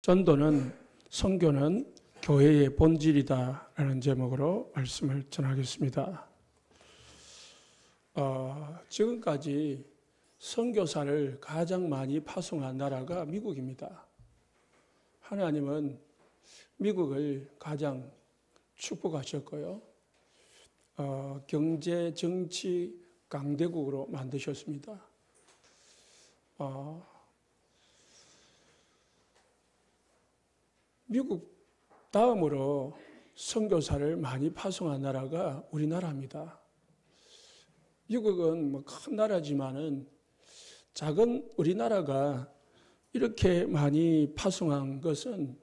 전도는 선교는 교회의 본질이다라는 제목으로 말씀을 전하겠습니다. 지금까지 선교사를 가장 많이 파송한 나라가 미국입니다. 하나님은 미국을 가장 축복하셨고요. 경제, 정치 강대국으로 만드셨습니다. 미국 다음으로 선교사를 많이 파송한 나라가 우리나라입니다. 미국은 큰 나라지만은 작은 우리나라가 이렇게 많이 파송한 것은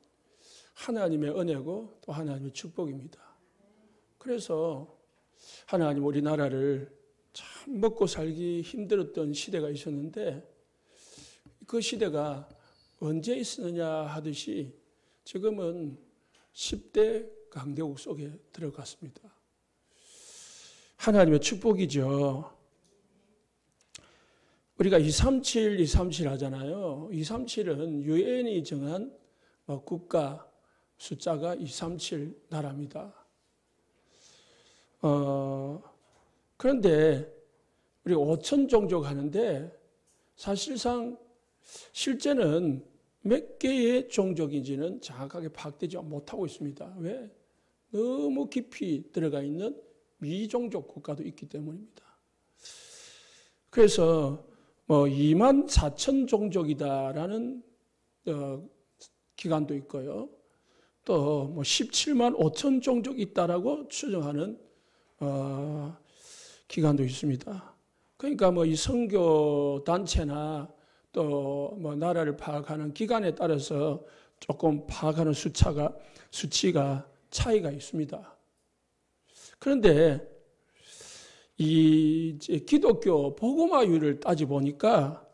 하나님의 은혜고 또 하나님의 축복입니다. 그래서 하나님 우리나라를 참 먹고 살기 힘들었던 시대가 있었는데 그 시대가 언제 있었느냐 하듯이 지금은 10대 강대국 속에 들어갔습니다. 하나님의 축복이죠. 우리가 237 하잖아요. 237은 유엔이 정한 국가 숫자가 237 나라입니다. 그런데 우리가 5천 종족 하는데 사실상 실제는 몇 개의 종족인지는 정확하게 파악되지 못하고 있습니다. 왜? 너무 깊이 들어가 있는 미종족 국가도 있기 때문입니다. 그래서 2만 4천 종족이다라는 기관도 있고요. 또 17만 5천 종족이 있다라고 추정하는 기관도 있습니다. 그러니까 이 선교 단체나 또 나라를 파악하는 기관에 따라서 조금 파악하는 수치가 차이가 있습니다. 그런데 이 기독교 복음화율을 따져 보니까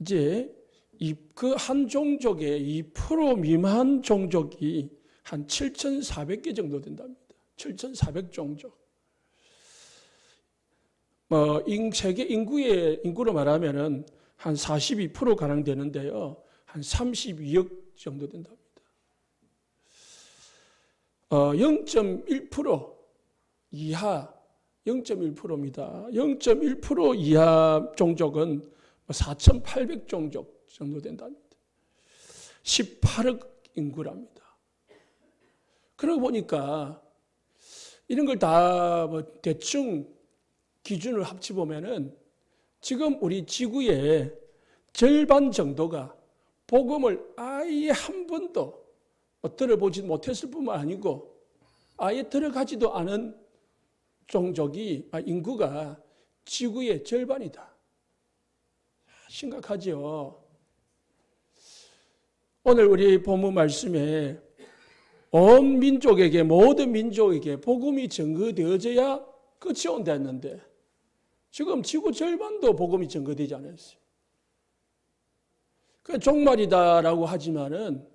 이제 그 한 종족의 2% 미만 종족이 한 7,400개 정도 된답니다. 7,400종족. 세계 인구로 말하면은 한 42% 가량 되는데요. 한 32억 정도 된답니다. 0.1% 이하 0.1%입니다. 0.1% 이하 종족은 4,800종족 정도 된답니다. 18억 인구랍니다. 그러고 보니까 이런 걸 다 대충 기준을 합치보면은 지금 우리 지구의 절반 정도가 복음을 아예 한 번도 들어보지 못했을 뿐만 아니고 아예 들어가지도 않은 종족이 인구가 지구의 절반이다. 심각하죠. 오늘 우리 본문 말씀에 온 민족에게 모든 민족에게 복음이 전거되어져야 끝이 온다 했는데 지금 지구 절반도 복음이 전거되지 않았어요. 그 종말이다라고 하지만은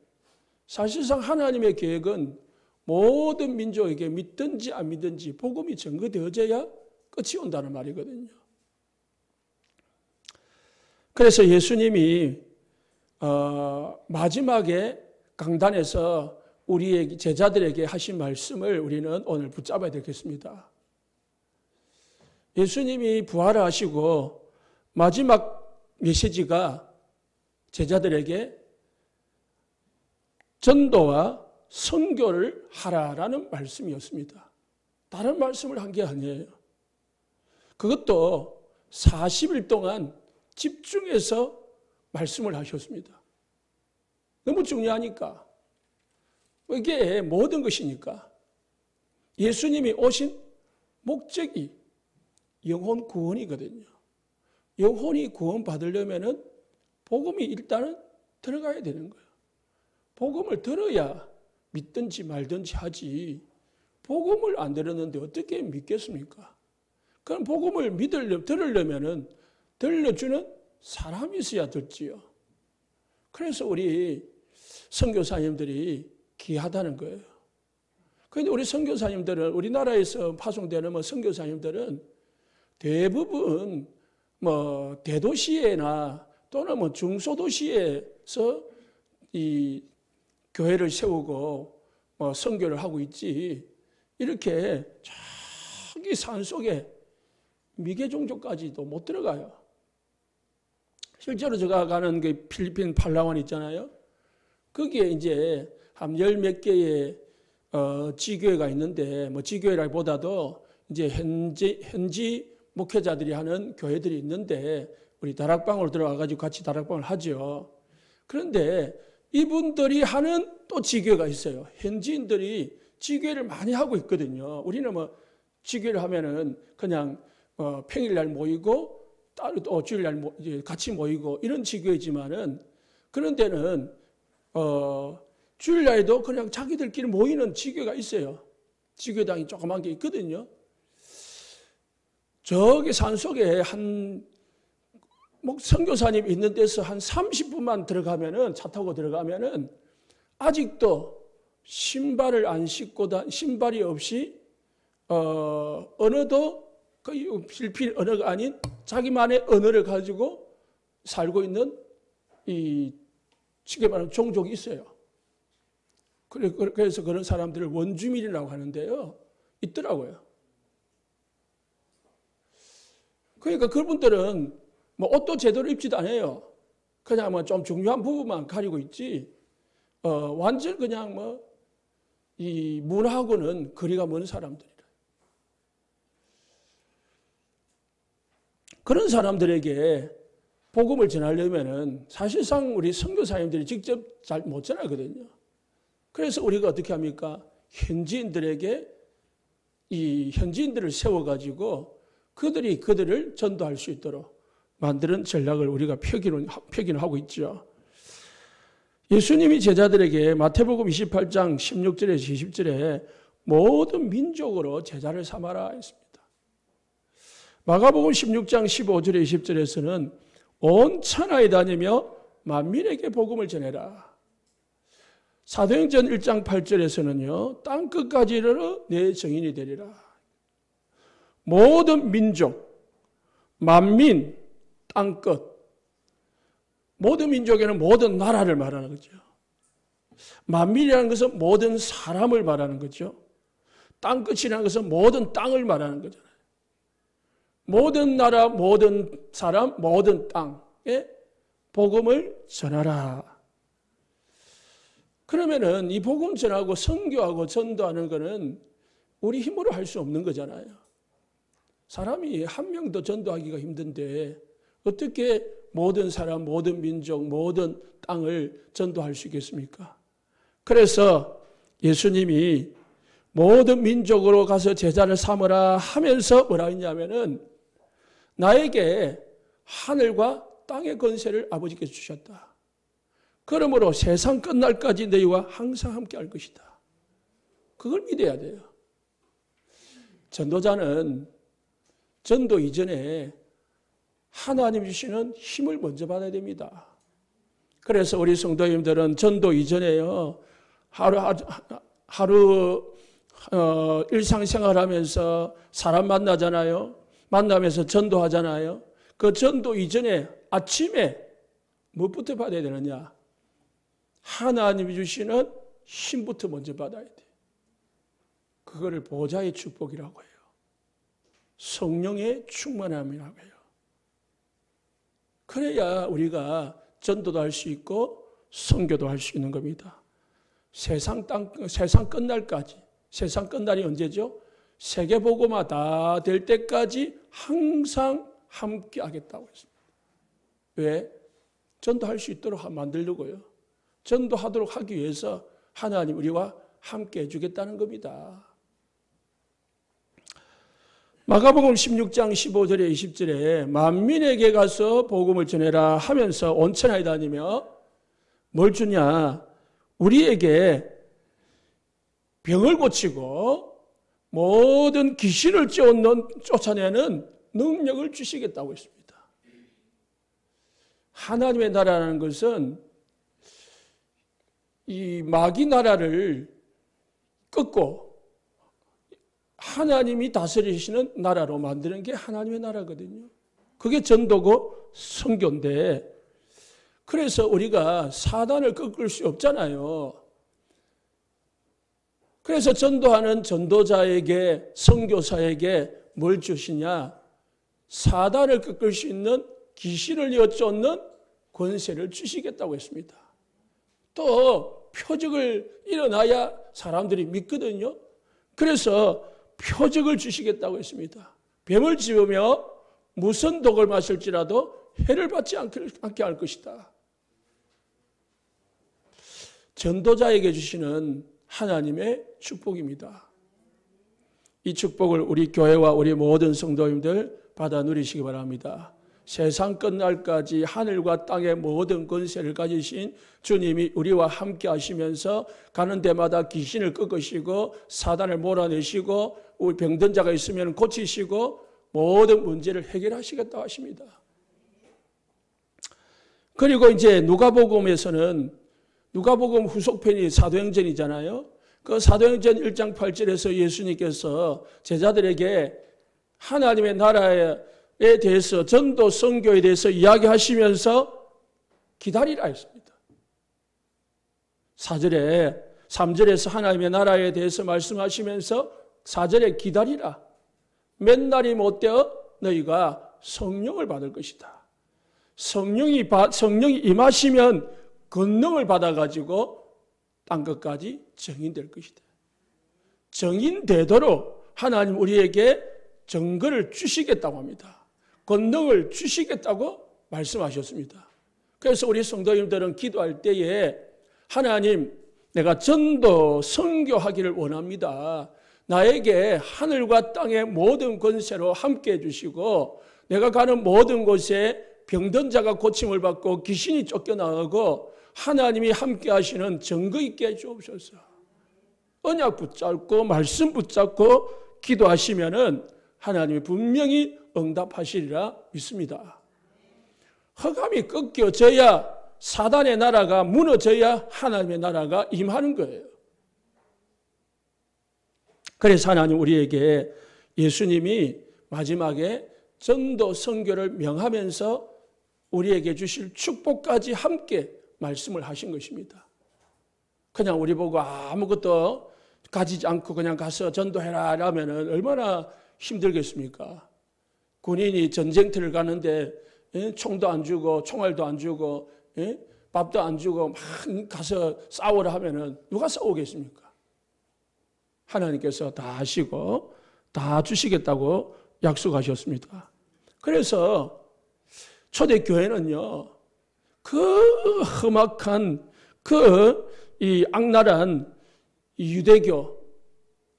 사실상 하나님의 계획은 모든 민족에게 믿든지 안 믿든지 복음이 전거되어져야 끝이 온다는 말이거든요. 그래서 예수님이 마지막에 강단에서 우리의 제자들에게 하신 말씀을 우리는 오늘 붙잡아야 되겠습니다. 예수님이 부활하시고 마지막 메시지가 제자들에게 전도와 선교를 하라라는 말씀이었습니다. 다른 말씀을 한 게 아니에요. 그것도 40일 동안 집중해서 말씀을 하셨습니다. 너무 중요하니까. 이게 모든 것이니까. 예수님이 오신 목적이 영혼 구원이거든요. 영혼이 구원받으려면은 복음이 일단은 들어가야 되는 거예요. 복음을 들어야 믿든지 말든지 하지. 복음을 안 들었는데 어떻게 믿겠습니까? 그럼 복음을 들으려면은 들려주는 사람이 있어야 듣지요. 그래서 우리 선교사님들이 귀하다는 거예요. 그런데 우리 선교사님들은 우리나라에서 파송되는 선교사님들은 대부분 대도시에나 또는 중소도시에서 이 교회를 세우고 선교를 하고 있지. 이렇게 저기 산속에 미개 종족까지도 못 들어가요. 실제로 제가 가는 그 필리핀 팔라완 있잖아요. 거기에 이제 한 열 몇 개의 지교회가 있는데, 뭐 지교회라기보다도 이제 현지 목회자들이 하는 교회들이 있는데, 우리 다락방으로 들어가가지고 같이 다락방을 하죠. 그런데 이분들이 하는 또 지교회가 있어요. 현지인들이 지교회를 많이 하고 있거든요. 우리는 뭐 지교회를 하면은 그냥 평일날 모이고 또 주일날 같이 모이고 이런 지교회지만은, 그런 데는 주일날에도 그냥 자기들끼리 모이는 지교회가 있어요. 지교회당이 조그만 게 있거든요. 저기 산속에 한 선교사님 있는 데서 한 30분만 들어가면은, 차 타고 들어가면은 아직도 신발을 안 신고 신발이 없이 언어도 거의 필리핀 언어가 아닌 자기만의 언어를 가지고 살고 있는 이 쉽게 말하면 종족이 있어요. 그래서 그런 사람들을 원주민이라고 하는데요. 있더라고요. 그러니까 그분들은 뭐 옷도 제대로 입지도 않아요. 그냥 뭐 좀 중요한 부분만 가리고 있지. 완전 그냥 뭐 이 문화하고는 거리가 먼 사람들이라. 그런 사람들에게 복음을 전하려면은 사실상 우리 선교사님들이 직접 잘 못 전하거든요. 그래서 우리가 어떻게 합니까? 현지인들에게 이 현지인들을 세워가지고 그들을 전도할 수 있도록 만드는 전략을 우리가 펴기는 하고 있죠. 예수님이 제자들에게 마태복음 28장 16절에서 20절에 모든 민족으로 제자를 삼아라 했습니다. 마가복음 16장 15절에 20절에서는 온 천하에 다니며 만민에게 복음을 전해라. 사도행전 1장 8절에서는요, 땅끝까지 이르러 내 증인이 되리라. 모든 민족, 만민, 땅끝. 모든 민족에는 모든 나라를 말하는 거죠. 만민이라는 것은 모든 사람을 말하는 거죠. 땅끝이라는 것은 모든 땅을 말하는 거잖아요. 모든 나라, 모든 사람, 모든 땅에 복음을 전하라. 그러면은 이 복음 전하고 선교하고 전도하는 것은 우리 힘으로 할 수 없는 거잖아요. 사람이 한 명도 전도하기가 힘든데 어떻게 모든 사람, 모든 민족, 모든 땅을 전도할 수 있겠습니까? 그래서 예수님이 모든 민족으로 가서 제자를 삼으라 하면서 뭐라 했냐면은 나에게 하늘과 땅의 권세를 아버지께서 주셨다. 그러므로 세상 끝날까지 너희와 항상 함께 할 것이다. 그걸 믿어야 돼요. 전도자는 전도 이전에 하나님 주시는 힘을 먼저 받아야 됩니다. 그래서 우리 성도님들은 전도 이전에요, 하루 일상생활하면서 사람 만나잖아요. 만나면서 전도하잖아요. 그 전도 이전에 아침에 무엇부터 받아야 되느냐? 하나님이 주시는 힘부터 먼저 받아야 돼. 그거를 보좌의 축복이라고 해요. 성령의 충만함이라고 해요. 그래야 우리가 전도도 할 수 있고 선교도 할 수 있는 겁니다. 세상 끝날까지. 세상 끝날이 언제죠? 세계복음화 다 될 때까지 항상 함께 하겠다고 했습니다. 왜? 전도할 수 있도록 만들려고요. 전도하도록 하기 위해서 하나님 우리와 함께 해주겠다는 겁니다. 마가복음 16장 15절에 20절에 만민에게 가서 복음을 전해라 하면서 온 천하에 다니며 뭘 주냐? 우리에게 병을 고치고 모든 귀신을 쫓아내는 능력을 주시겠다고 했습니다. 하나님의 나라라는 것은 이 마귀 나라를 꺾고 하나님이 다스리시는 나라로 만드는 게 하나님의 나라거든요. 그게 전도고 선교인데, 그래서 우리가 사단을 꺾을 수 없잖아요. 그래서 전도하는 전도자에게, 선교사에게 뭘 주시냐? 사단을 꺾을 수 있는 귀신을 여쫓는 권세를 주시겠다고 했습니다. 또 표적을 일어나야 사람들이 믿거든요. 그래서 표적을 주시겠다고 했습니다. 뱀을 집으며 무슨 독을 마실지라도 해를 받지 않게 할 것이다. 전도자에게 주시는 하나님의 축복입니다. 이 축복을 우리 교회와 우리 모든 성도님들 받아 누리시기 바랍니다. 세상 끝날까지 하늘과 땅의 모든 권세를 가지신 주님이 우리와 함께 하시면서 가는 데마다 귀신을 꺾으시고 사단을 몰아내시고 우리 병든 자가 있으면 고치시고 모든 문제를 해결하시겠다고 하십니다. 그리고 이제 누가복음에서는 누가복음 후속편이 사도행전이잖아요. 그 사도행전 1장 8절에서 예수님께서 제자들에게 하나님의 나라에 대해서 전도 선교에 대해서 이야기하시면서 기다리라 했습니다. 4절에 3절에서 하나님의 나라에 대해서 말씀하시면서 4절에 기다리라. 맨날이 못되어 너희가 성령을 받을 것이다. 성령이 임하시면 권능을 받아가지고 땅 끝까지 정인될 것이다. 정인되도록 하나님 우리에게 증거를 주시겠다고 합니다. 권능을 주시겠다고 말씀하셨습니다. 그래서 우리 성도님들은 기도할 때에 하나님, 내가 전도 선교하기를 원합니다. 나에게 하늘과 땅의 모든 권세로 함께해 주시고 내가 가는 모든 곳에 병든 자가 고침을 받고 귀신이 쫓겨나가고 하나님이 함께 하시는 증거 있게 해주옵소서. 언약 붙잡고 말씀 붙잡고 기도하시면은 하나님이 분명히 응답하시리라 믿습니다. 허감이 꺾여져야 사단의 나라가 무너져야 하나님의 나라가 임하는 거예요. 그래서 하나님 우리에게 예수님이 마지막에 전도 선교를 명하면서 우리에게 주실 축복까지 함께 말씀을 하신 것입니다. 그냥 우리 보고 아무것도 가지지 않고 그냥 가서 전도해라 라면 얼마나 힘들겠습니까? 군인이 전쟁터를 가는데 총도 안 주고 총알도 안 주고 밥도 안 주고 막 가서 싸우라 하면 누가 싸우겠습니까? 하나님께서 다 하시고 다 주시겠다고 약속하셨습니다. 그래서 초대교회는요, 그 험악한 이 악랄한 이 유대교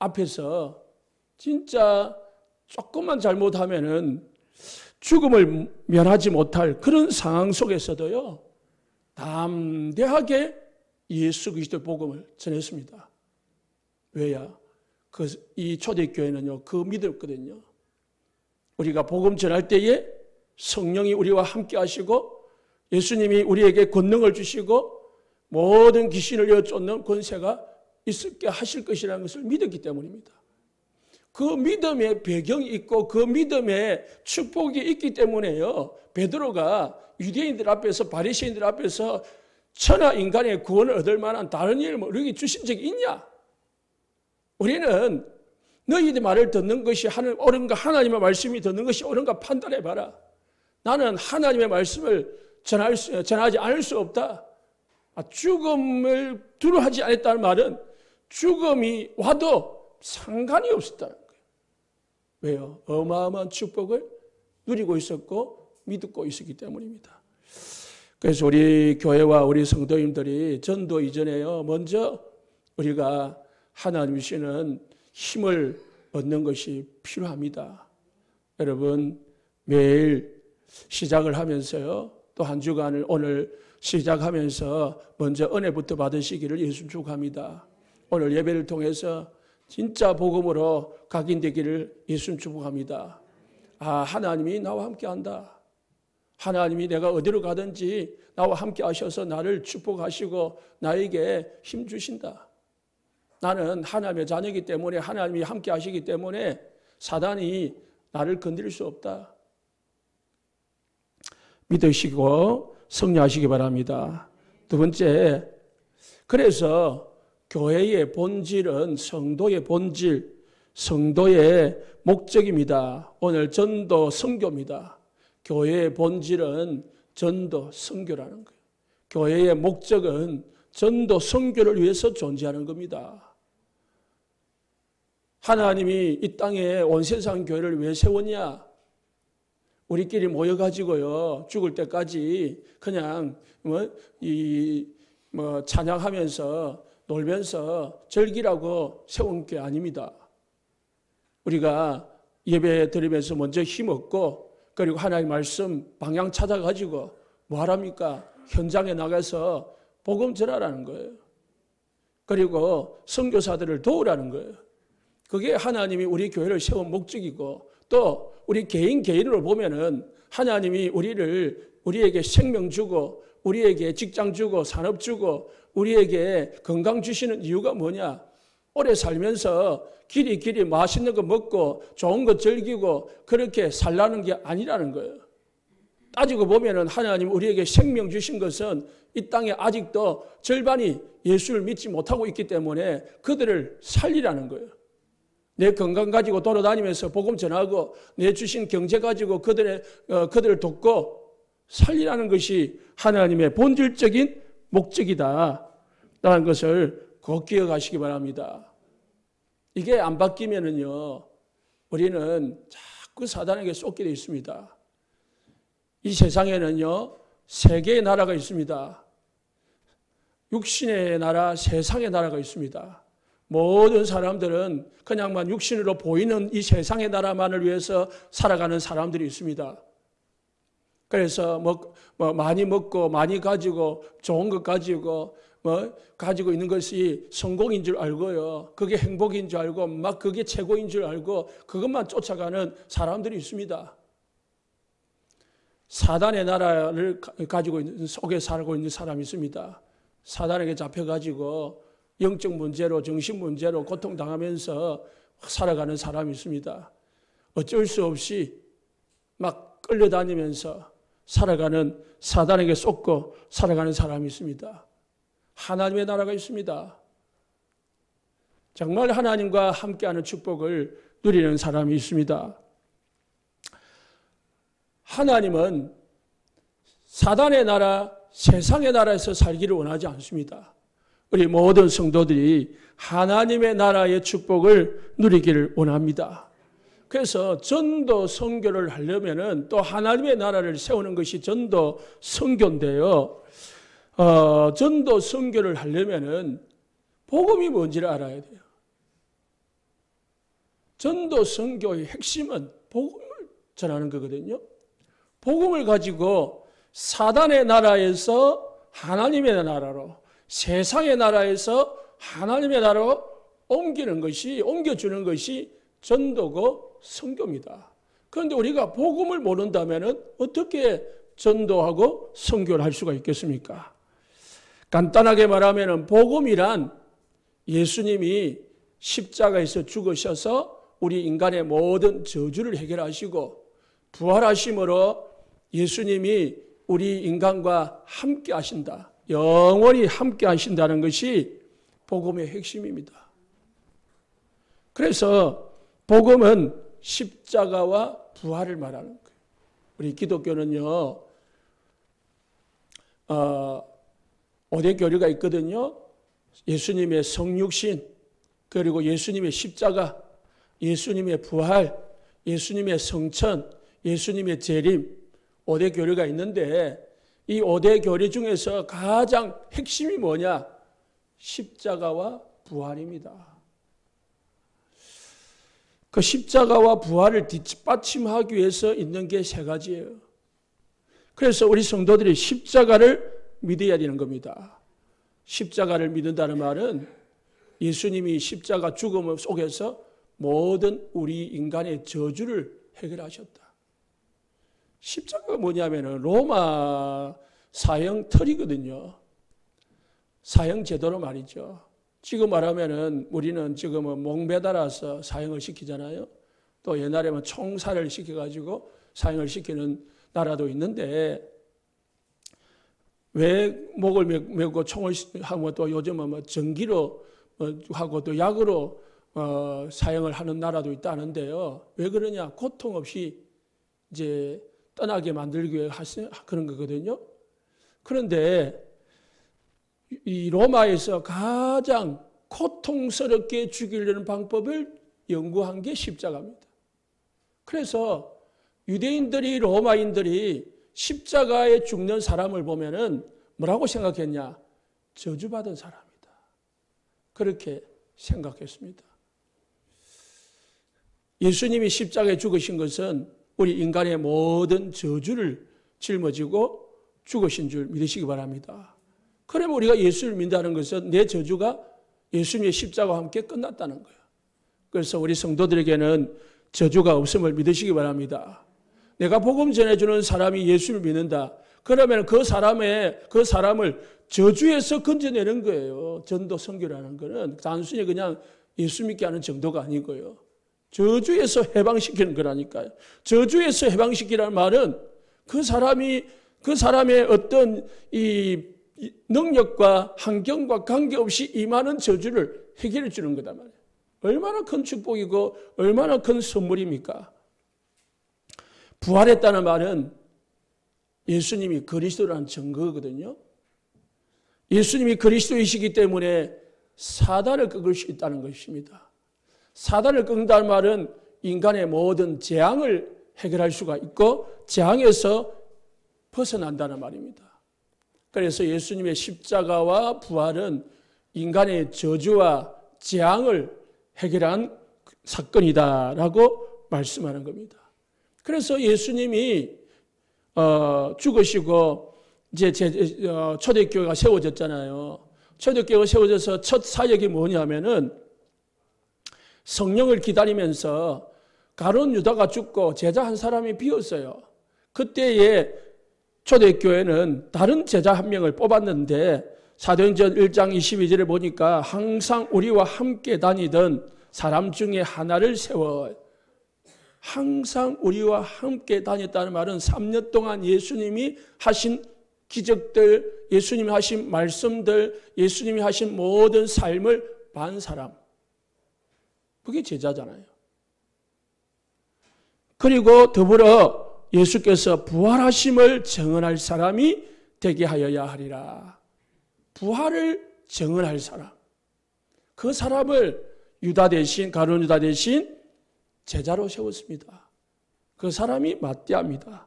앞에서 진짜 조금만 잘못하면은 죽음을 면하지 못할 그런 상황 속에서도요, 담대하게 예수 그리스도의 복음을 전했습니다. 왜야? 이 초대교회는요, 그 믿었거든요. 우리가 복음 전할 때에 성령이 우리와 함께 하시고 예수님이 우리에게 권능을 주시고 모든 귀신을 여쫓는 권세가 있게 하실 것이라는 것을 믿었기 때문입니다. 그 믿음의 배경이 있고 그 믿음의 축복이 있기 때문에요. 베드로가 유대인들 앞에서 바리새인들 앞에서 천하 인간의 구원을 얻을 만한 다른 일을 우리에게 주신 적이 있냐? 우리는 너희들 말을 듣는 것이 옳은가, 하나님의 말씀이 듣는 것이 옳은가 판단해봐라. 나는 하나님의 말씀을 전하지 않을 수 없다. 죽음을 두려워하지 않았다는 말은 죽음이 와도 상관이 없었다는 거예요. 왜요? 어마어마한 축복을 누리고 있었고 믿고 있었기 때문입니다. 그래서 우리 교회와 우리 성도님들이 전도 이전에요, 먼저 우리가 하나님 주시는 힘을 얻는 것이 필요합니다. 여러분, 매일 시작을 하면서요, 또 한 주간을 오늘 시작하면서 먼저 은혜부터 받으시기를 예수 축복합니다. 오늘 예배를 통해서 진짜 복음으로 각인되기를 예수 축복합니다. 하나님이 나와 함께 한다. 하나님이 내가 어디로 가든지 나와 함께 하셔서 나를 축복하시고 나에게 힘 주신다. 나는 하나님의 자녀이기 때문에 하나님이 함께 하시기 때문에 사단이 나를 건드릴 수 없다. 믿으시고 승리하시기 바랍니다. 두 번째, 그래서 교회의 본질은 성도의 본질, 성도의 목적입니다. 오늘 전도 선교입니다. 교회의 본질은 전도 선교라는 거예요. 교회의 목적은 전도 선교를 위해서 존재하는 겁니다. 하나님이 이 땅에 온 세상 교회를 왜 세웠냐? 우리끼리 모여가지고요, 죽을 때까지 그냥 찬양하면서 놀면서 즐기라고 세운 게 아닙니다. 우리가 예배 드리면서 먼저 힘없고, 그리고 하나님의 말씀 방향 찾아가지고 뭐 하랍니까? 현장에 나가서 복음 전하라는 거예요. 그리고 선교사들을 도우라는 거예요. 그게 하나님이 우리 교회를 세운 목적이고, 또 우리 개인으로 보면은 하나님이 우리에게 생명 주고, 우리에게 직장 주고, 산업 주고, 우리에게 건강 주시는 이유가 뭐냐? 오래 살면서 길이 맛있는 거 먹고 좋은 거 즐기고 그렇게 살라는 게 아니라는 거예요. 따지고 보면은 하나님 우리에게 생명 주신 것은 이 땅에 아직도 절반이 예수를 믿지 못하고 있기 때문에 그들을 살리라는 거예요. 내 건강 가지고 돌아다니면서 복음 전하고, 내 주신 경제 가지고 그들을 돕고 살리라는 것이 하나님의 본질적인 목적이다 라는 것을 꼭 기억하시기 바랍니다. 이게 안 바뀌면은요, 우리는 자꾸 사단에게 쏟게 되어 있습니다. 이 세상에는요, 세 개의 나라가 있습니다. 육신의 나라, 세상의 나라가 있습니다. 모든 사람들은 그냥만 육신으로 보이는 이 세상의 나라만을 위해서 살아가는 사람들이 있습니다. 그래서 많이 먹고 많이 가지고 좋은 것 가지고 가지고 있는 것이 성공인 줄 알고요, 그게 행복인 줄 알고 막 그게 최고인 줄 알고 그것만 쫓아가는 사람들이 있습니다. 사단의 나라를 가지고 있는, 속에 살고 있는 사람이 있습니다. 사단에게 잡혀가지고 영적 문제로, 정신 문제로 고통당하면서 살아가는 사람이 있습니다. 어쩔 수 없이 막 끌려다니면서 살아가는, 사단에게 쏟고 살아가는 사람이 있습니다. 하나님의 나라가 있습니다. 정말 하나님과 함께하는 축복을 누리는 사람이 있습니다. 하나님은 사단의 나라, 세상의 나라에서 살기를 원하지 않습니다. 우리 모든 성도들이 하나님의 나라의 축복을 누리기를 원합니다. 그래서 전도 선교를 하려면은 또 하나님의 나라를 세우는 것이 전도 선교인데요. 전도 선교를 하려면은 복음이 뭔지를 알아야 돼요. 전도 선교의 핵심은 복음을 전하는 거거든요. 복음을 가지고 사단의 나라에서 하나님의 나라로, 세상의 나라에서 하나님의 나라로 옮겨주는 것이 전도고 선교입니다. 그런데 우리가 복음을 모른다면 어떻게 전도하고 선교를 할 수가 있겠습니까? 간단하게 말하면 복음이란 예수님이 십자가에서 죽으셔서 우리 인간의 모든 저주를 해결하시고 부활하심으로 예수님이 우리 인간과 함께 하신다, 영원히 함께 하신다는 것이 복음의 핵심입니다. 그래서 복음은 십자가와 부활을 말하는 거예요. 우리 기독교는요, 5대 교리가 있거든요. 예수님의 성육신, 그리고 예수님의 십자가, 예수님의 부활, 예수님의 성천, 예수님의 재림, 5대 교리가 있는데 이 5대 교리 중에서 가장 핵심이 뭐냐? 십자가와 부활입니다. 그 십자가와 부활을 뒷받침하기 위해서 있는 게 세 가지예요. 그래서 우리 성도들이 십자가를 믿어야 되는 겁니다. 십자가를 믿는다는 말은 예수님이 십자가 죽음 속에서 모든 우리 인간의 저주를 해결하셨다. 십자가가 뭐냐면은 로마 사형 틀이거든요. 사형 제도로 말이죠. 지금 말하면은 우리는 지금은 목매달아서 사형을 시키잖아요. 또 옛날에는 총살을 시켜가지고 사형을 시키는 나라도 있는데, 왜 목을 메고 총을 하고 또 요즘은 뭐 전기로 하고 또 약으로 사용을 하는 나라도 있다는데요. 왜 그러냐? 고통 없이 이제 떠나게 만들기 위해 그런 거거든요. 그런데 이 로마에서 가장 고통스럽게 죽이려는 방법을 연구한 게 십자가입니다. 그래서 유대인들이 로마인들이 십자가에 죽는 사람을 보면은 뭐라고 생각했냐? 저주받은 사람이다. 그렇게 생각했습니다. 예수님이 십자가에 죽으신 것은 우리 인간의 모든 저주를 짊어지고 죽으신 줄 믿으시기 바랍니다. 그러면 우리가 예수를 믿는다는 것은 내 저주가 예수님의 십자가와 함께 끝났다는 거예요. 그래서 우리 성도들에게는 저주가 없음을 믿으시기 바랍니다. 내가 복음 전해주는 사람이 예수를 믿는다. 그러면 그 사람을 저주에서 건져내는 거예요. 전도 선교라는 것은 단순히 그냥 예수 믿게 하는 정도가 아니고요. 저주에서 해방시키는 거라니까요. 저주에서 해방시키라는 말은 그 사람의 어떤 이 능력과 환경과 관계없이 임하는 저주를 해결해 주는 거다 말이에요. 얼마나 큰 축복이고 얼마나 큰 선물입니까? 부활했다는 말은 예수님이 그리스도라는 증거거든요. 예수님이 그리스도이시기 때문에 사단을 꺾을 수 있다는 것입니다. 사단을 꺾는다는 말은 인간의 모든 재앙을 해결할 수가 있고 재앙에서 벗어난다는 말입니다. 그래서 예수님의 십자가와 부활은 인간의 저주와 재앙을 해결한 사건이다라고 말씀하는 겁니다. 그래서 예수님이 죽으시고 이제 초대교회가 세워졌잖아요. 초대교회가 세워져서 첫 사역이 뭐냐면은 성령을 기다리면서 가룟 유다가 죽고 제자 한 사람이 비었어요. 그때에 초대교회는 다른 제자 한 명을 뽑았는데 사도행전 1장 22절에 보니까 항상 우리와 함께 다니던 사람 중에 하나를 세워. 항상 우리와 함께 다녔다는 말은 3년 동안 예수님이 하신 기적들, 예수님이 하신 말씀들, 예수님이 하신 모든 삶을 반 사람. 그게 제자잖아요. 그리고 더불어 예수께서 부활하심을 증언할 사람이 되게 하여야 하리라. 부활을 증언할 사람. 그 사람을 유다 대신, 가룟 유다 대신 제자로 세웠습니다. 그 사람이 마띠아입니다.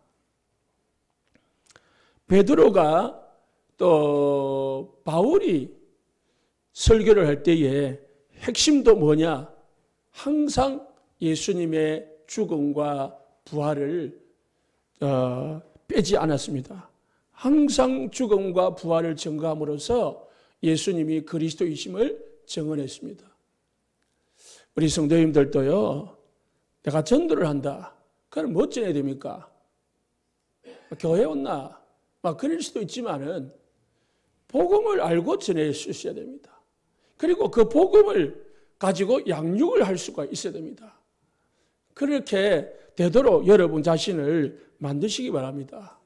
베드로가 또 바울이 설교를 할 때에 핵심도 뭐냐? 항상 예수님의 죽음과 부활을 빼지 않았습니다. 항상 죽음과 부활을 증거함으로써 예수님이 그리스도이심을 증언했습니다. 우리 성도님들도요, 내가 전도를 한다. 그럼 뭐 전해야 됩니까? 교회 온나? 막 그럴 수도 있지만은 복음을 알고 전해 주셔야 됩니다. 그리고 그 복음을 가지고 양육을 할 수가 있어야 됩니다. 그렇게 되도록 여러분 자신을 만드시기 바랍니다.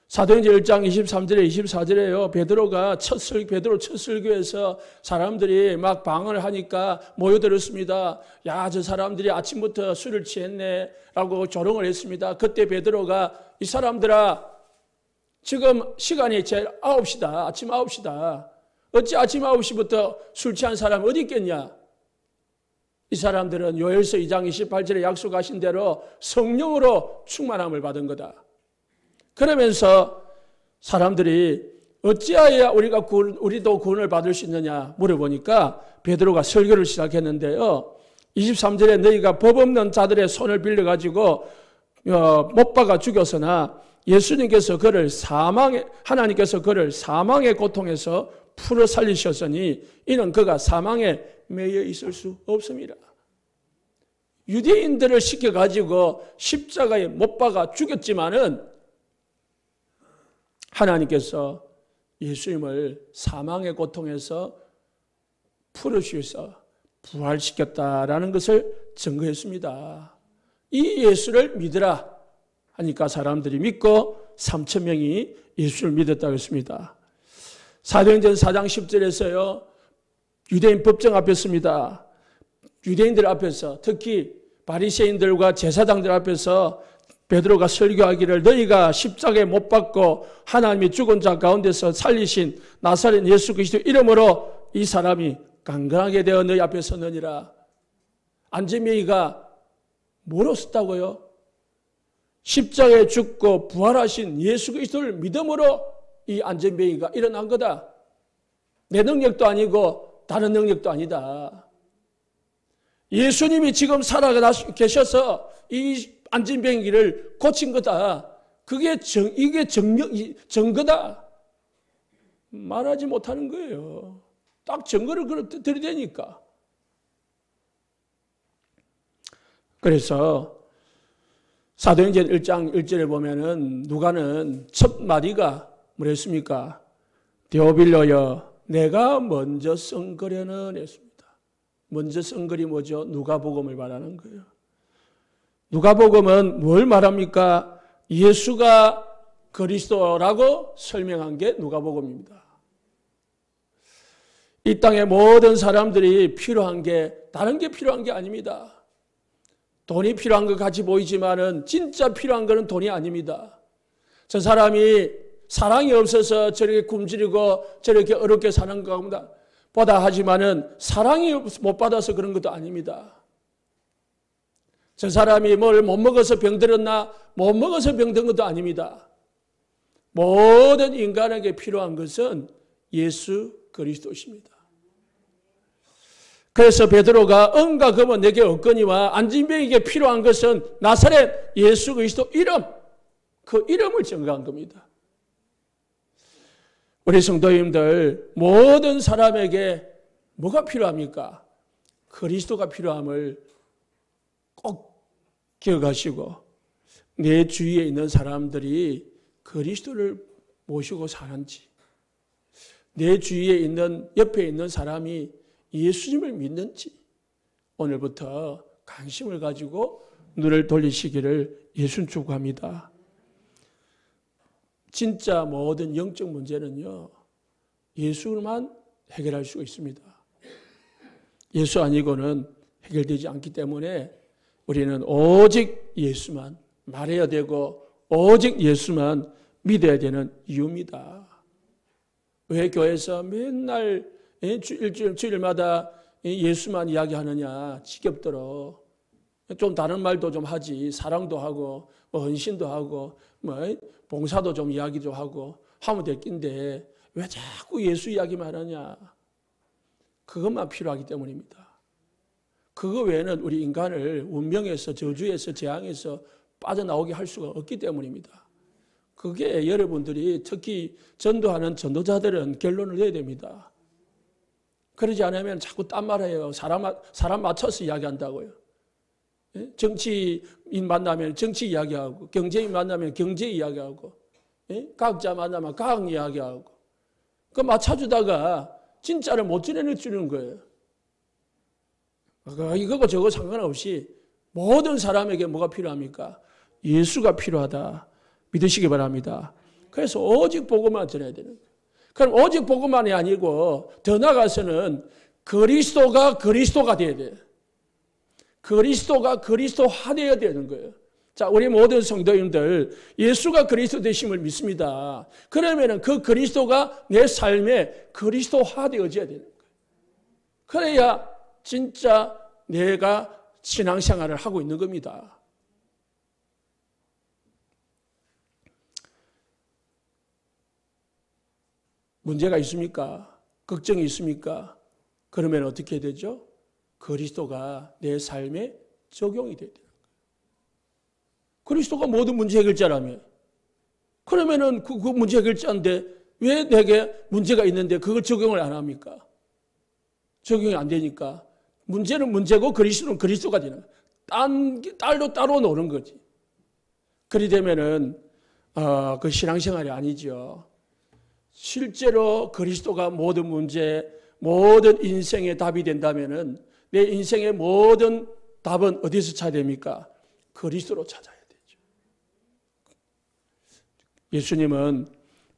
사도행전 1장 23절에 24절에요. 베드로 첫 설교에서 사람들이 막 방언을 하니까 모여들었습니다. 야, 저 사람들이 아침부터 술을 취했네 라고 조롱을 했습니다. 그때 베드로가 이 사람들아, 지금 시간이 제일 9시다. 아침 9시다. 어찌 아침 9시부터 술 취한 사람이 어디 있겠냐? 이 사람들은 요엘서 2장 28절에 약속하신 대로 성령으로 충만함을 받은 거다. 그러면서 사람들이 어찌하여야 우리도 구원을 받을 수 있느냐 물어보니까 베드로가 설교를 시작했는데요. 23절에 너희가 법 없는 자들의 손을 빌려가지고 못 박아 죽였으나 예수님께서 하나님께서 그를 사망의 고통에서 풀어 살리셨으니 이는 그가 사망에 매여 있을 수 없습니다. 유대인들을 시켜가지고 십자가에 못 박아 죽였지만은 하나님께서 예수님을 사망의 고통에서 풀어주셔서 부활시켰다라는 것을 증거했습니다. 이 예수를 믿으라 하니까 사람들이 믿고 3,000명이 예수를 믿었다고 했습니다. 사도행전 4장 10절에서요. 유대인 법정 앞에 습니다. 유대인들 앞에서 특히 바리새인들과 제사장들 앞에서 베드로가 설교하기를 너희가 십자가에 못 박고 하나님이 죽은 자 가운데서 살리신 나사렛 예수 그리스도 이름으로 이 사람이 강건하게 되어 너희 앞에 서느니라. 안재명이가 뭐로 썼다고요? 십자가에 죽고 부활하신 예수 그리스도를 믿음으로 이 안전뱅이가 일어난 거다. 내 능력도 아니고 다른 능력도 아니다. 예수님이 지금 살아 계셔서 이 안전뱅이를 고친 거다. 이게 증거다. 말하지 못하는 거예요. 딱 증거를 들이대니까. 그래서 사도행전 1장 1절에 보면은 누가는 첫 마디가 뭐랬습니까? 데오빌로여 내가 먼저 쓴 거려는 했습니다. 먼저 쓴 글이 뭐죠? 누가복음을 말하는 거예요. 누가복음은 뭘 말합니까? 예수가 그리스도라고 설명한 게 누가복음입니다. 이 땅의 모든 사람들이 필요한 게 다른 게 필요한 게 아닙니다. 돈이 필요한 것 같이 보이지만은 진짜 필요한 것은 돈이 아닙니다. 저 사람이 사랑이 없어서 저렇게 굶주리고 저렇게 어렵게 사는 것보다 하지만은 사랑이 못 받아서 그런 것도 아닙니다. 저 사람이 뭘 못 먹어서 병들었나? 못 먹어서 병든 것도 아닙니다. 모든 인간에게 필요한 것은 예수 그리스도십니다. 그래서 베드로가 은과 금은 내게 없거니와 안진병에게 필요한 것은 나사렛 예수 그리스도 이름, 그 이름을 증거한 겁니다. 우리 성도님들 모든 사람에게 뭐가 필요합니까? 그리스도가 필요함을 꼭 기억하시고 내 주위에 있는 사람들이 그리스도를 모시고 사는지 내 주위에 있는 옆에 있는 사람이 예수님을 믿는지 오늘부터 관심을 가지고 눈을 돌리시기를 예수님 축복합니다. 진짜 모든 영적 문제는요. 예수만 해결할 수 있습니다. 예수 아니고는 해결되지 않기 때문에 우리는 오직 예수만 말해야 되고 오직 예수만 믿어야 되는 이유입니다. 왜 교회에서 맨날 주일마다 예수만 이야기하느냐 지겹도록 좀 다른 말도 좀 하지 사랑도 하고 헌신도 하고 봉사도 좀 이야기 좀 하고 하면 될 낀데 왜 자꾸 예수 이야기만 하느냐. 그것만 필요하기 때문입니다. 그거 외에는 우리 인간을 운명에서 저주에서 재앙에서 빠져나오게 할 수가 없기 때문입니다. 그게 여러분들이 특히 전도하는 전도자들은 결론을 내야 됩니다. 그러지 않으면 자꾸 딴 말해요. 사람 맞춰서 이야기한다고요. 정치인 만나면 정치 이야기하고 경제인 만나면 경제 이야기하고 과학자 만나면 과학 이야기하고 그 맞춰주다가 진짜를 못 지내주는 거예요. 이거고 저거 상관없이 모든 사람에게 뭐가 필요합니까? 예수가 필요하다. 믿으시기 바랍니다. 그래서 오직 복음만 전해야 되는 거예요. 그럼 오직 복음만이 아니고 더 나아가서는 그리스도가 돼야 돼요. 그리스도가 그리스도화되어야 되는 거예요. 자, 우리 모든 성도님들 예수가 그리스도 되심을 믿습니다. 그러면은 그 그리스도가 내 삶에 그리스도화되어져야 되는 거예요. 그래야 진짜 내가 신앙생활을 하고 있는 겁니다. 문제가 있습니까? 걱정이 있습니까? 그러면 어떻게 되죠? 그리스도가 내 삶에 적용이 돼야 돼요. 그리스도가 모든 문제 해결자라며. 그러면은 그 문제 해결자인데 왜 내게 문제가 있는데 그걸 적용을 안 합니까? 적용이 안 되니까 문제는 문제고 그리스도는 그리스도가 되는 거예요. 따로 노는 거지. 그리 되면은 그 신앙생활이 아니죠. 실제로 그리스도가 모든 문제, 모든 인생의 답이 된다면은 내 인생의 모든 답은 어디서 찾아야 됩니까? 그리스도로 찾아야 되죠. 예수님은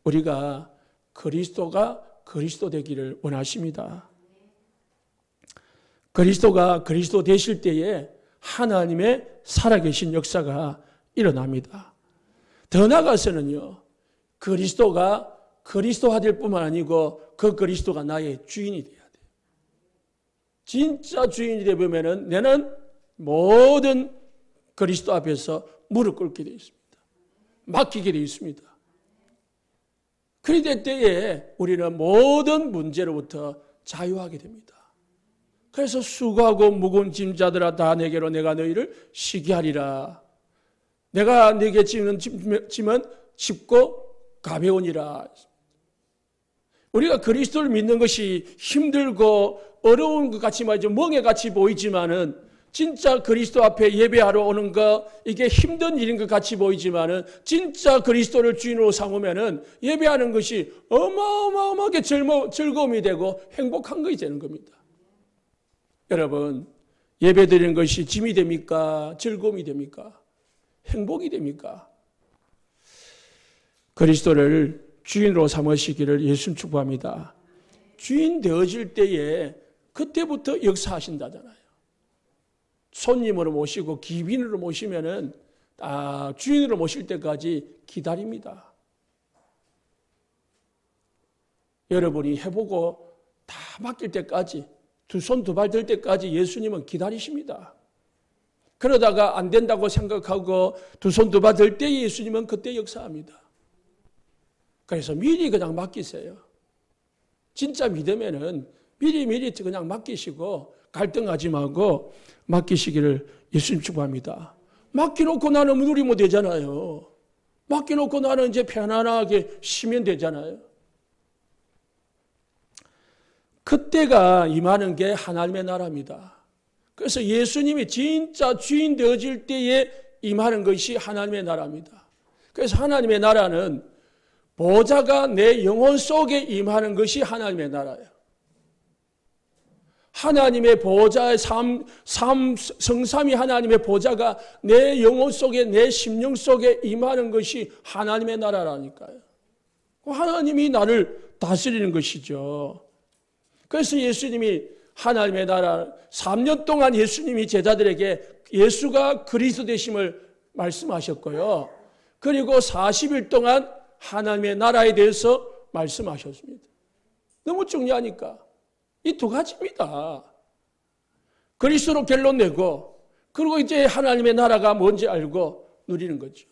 우리가 그리스도가 그리스도 되기를 원하십니다. 그리스도가 그리스도 되실 때에 하나님의 살아계신 역사가 일어납니다. 더 나아가서는요, 그리스도가 그리스도화 될 뿐만 아니고 그 그리스도가 나의 주인이 돼야 돼요. 진짜 주인이 되면 나는 모든 그리스도 앞에서 무릎 꿇게 되어 있습니다. 맡기게 되어 있습니다. 그럴 때에 우리는 모든 문제로부터 자유하게 됩니다. 그래서 수고하고 무거운 짐자들아 다 내게로 내가 너희를 쉬게 하리라. 내가 네게 지는 짐은 쉽고 가벼우니라. 우리가 그리스도를 믿는 것이 힘들고 어려운 것 같이 말이죠. 멍해같이 보이지만은 진짜 그리스도 앞에 예배하러 오는 거 이게 힘든 일인 것 같이 보이지만은 진짜 그리스도를 주인으로 삼으면은 예배하는 것이 어마어마하게 즐거움이 되고 행복한 것이 되는 겁니다. 여러분, 예배 드리는 것이 짐이 됩니까? 즐거움이 됩니까? 행복이 됩니까? 그리스도를 주인으로 삼으시기를 예수님 축복합니다. 주인 되어질 때에 그때부터 역사하신다잖아요. 손님으로 모시고 귀빈으로 모시면은 주인으로 모실 때까지 기다립니다. 여러분이 해보고 다 맡길 때까지 두 손 두 발 들 때까지 예수님은 기다리십니다. 그러다가 안 된다고 생각하고 두 손 두 발 들 때 예수님은 그때 역사합니다. 그래서 미리 그냥 맡기세요. 진짜 믿으면은 미리 그냥 맡기시고 갈등하지 말고 맡기시기를 예수님 축복합니다. 맡겨놓고 나는 누리면 되잖아요. 맡겨놓고 나는 이제 편안하게 쉬면 되잖아요. 그때가 임하는 게 하나님의 나라입니다. 그래서 예수님이 진짜 주인 되어질 때에 임하는 것이 하나님의 나라입니다. 그래서 하나님의 나라는 보좌가 내 영혼 속에 임하는 것이 하나님의 나라예요. 하나님의 보좌의 성삼위 하나님의 보좌가 내 영혼 속에 내 심령 속에 임하는 것이 하나님의 나라라니까요. 하나님이 나를 다스리는 것이죠. 그래서 예수님이 하나님의 나라 3년 동안 예수님이 제자들에게 예수가 그리스도 되심을 말씀하셨고요. 그리고 40일 동안 하나님의 나라에 대해서 말씀하셨습니다. 너무 중요하니까. 이 두 가지입니다. 그리스도로 결론 내고 그리고 이제 하나님의 나라가 뭔지 알고 누리는 거죠.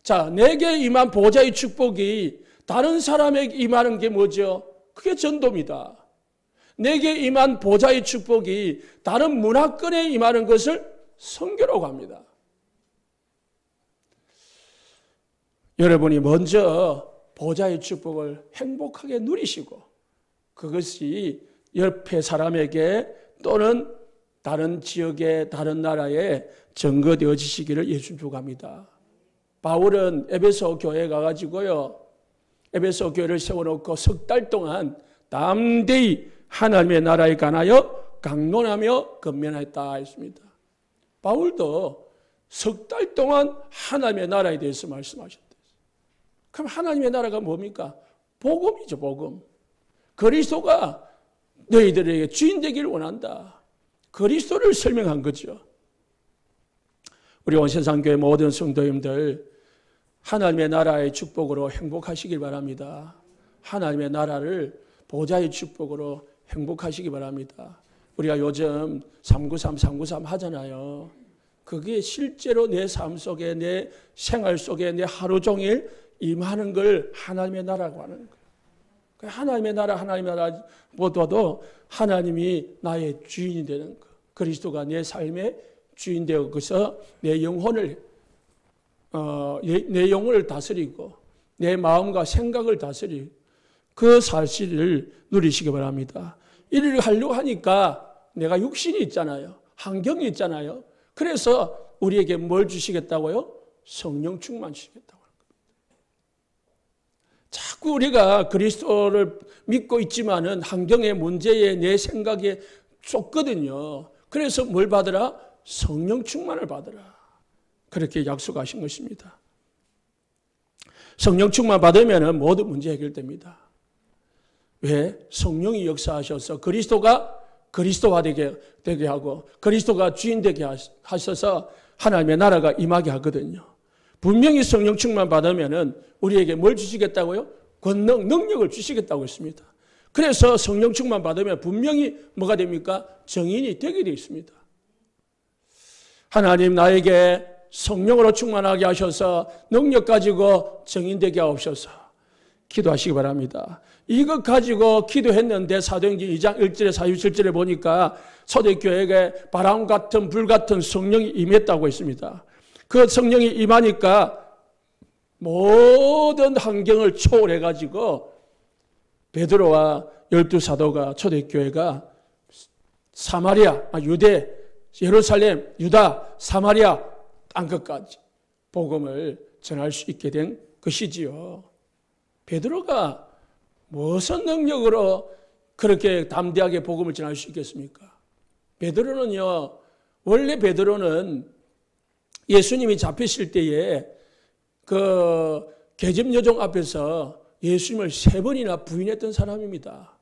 자, 내게 임한 보좌의 축복이 다른 사람에게 임하는 게 뭐죠? 그게 전도입니다. 내게 임한 보좌의 축복이 다른 문화권에 임하는 것을 선교라고 합니다. 여러분이 먼저 보좌의 축복을 행복하게 누리시고 그것이 옆에 사람에게 또는 다른 지역에 다른 나라에 전거되어지시기를 예수님 축복합니다. 바울은 에베소 교회에 가가지고요. 에베소 교회를 세워놓고 석 달 동안 담대히 하나님의 나라에 관하여 강론하며 건면했다 했습니다. 바울도 석 달 동안 하나님의 나라에 대해서 말씀하셨대요. 그럼 하나님의 나라가 뭡니까? 복음이죠, 복음. 그리스도가 너희들에게 주인 되기를 원한다. 그리스도를 설명한 거죠. 우리 온세상교회 모든 성도님들 하나님의 나라의 축복으로 행복하시길 바랍니다. 하나님의 나라를 보좌의 축복으로 행복하시기 바랍니다. 우리가 요즘 393 하잖아요. 그게 실제로 내 삶 속에 내 생활 속에 내 하루 종일 임하는 걸 하나님의 나라라고 하는 거예요. 하나님의 나라보다도 하나님이 나의 주인이 되는 것. 그리스도가 내 삶의 주인 되어서 내 영혼을 다스리고 내 마음과 생각을 다스리고 그 사실을 누리시기 바랍니다. 이를 하려고 하니까 내가 육신이 있잖아요. 환경이 있잖아요. 그래서 우리에게 뭘 주시겠다고요? 성령 충만 주시겠다고. 자꾸 우리가 그리스도를 믿고 있지만은 환경의 문제에 내 생각에 쏟거든요. 그래서 뭘 받으라? 성령 충만을 받으라. 그렇게 약속하신 것입니다. 성령 충만 받으면 모든 문제 해결됩니다. 왜? 성령이 역사하셔서 그리스도가 그리스도화되게 하고 그리스도가 주인 되게 하셔서 하나님의 나라가 임하게 하거든요. 분명히 성령 충만 받으면 우리에게 뭘 주시겠다고요? 권능, 능력을 주시겠다고 했습니다. 그래서 성령 충만 받으면 분명히 뭐가 됩니까? 정인이 되게 되어 있습니다. 하나님 나에게 성령으로 충만하게 하셔서 능력 가지고 정인 되게 하옵소서. 기도하시기 바랍니다. 이것 가지고 기도했는데 사도행전 2장 1절에 47절에 보니까 초대교회에 바람 같은 불 같은 성령이 임했다고 했습니다. 그 성령이 임하니까 모든 환경을 초월해가지고 베드로와 12사도가 초대교회가 사마리아, 유대, 예루살렘, 유다, 사마리아 땅끝까지 복음을 전할 수 있게 된 것이지요. 베드로가 무슨 능력으로 그렇게 담대하게 복음을 전할 수 있겠습니까? 베드로는요, 원래 베드로는 예수님이 잡히실 때에 그 계집 여종 앞에서 예수님을 3번이나 부인했던 사람입니다.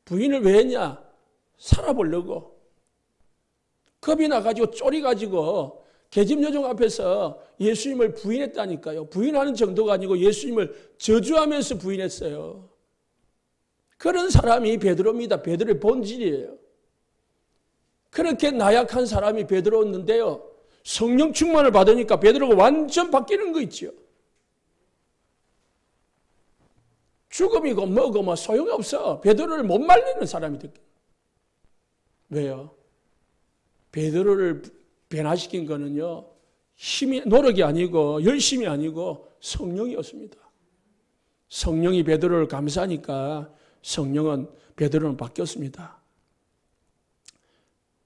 부인을 왜 했냐? 살아보려고. 겁이 나가지고 쫄이가지고 계집 여종 앞에서 예수님을 부인했다니까요. 부인하는 정도가 아니고 예수님을 저주하면서 부인했어요. 그런 사람이 베드로입니다. 베드로의 본질이에요. 그렇게 나약한 사람이 베드로였는데요. 성령 충만을 받으니까 베드로가 완전 바뀌는 거 있죠. 죽음이고 뭐고 뭐 소용이 없어. 베드로를 못 말리는 사람이 됐다. 왜요? 베드로를 변화시킨 거는요, 노력이 아니고 열심이 아니고 성령이었습니다. 성령이 베드로를 감싸니까 베드로는 바뀌었습니다.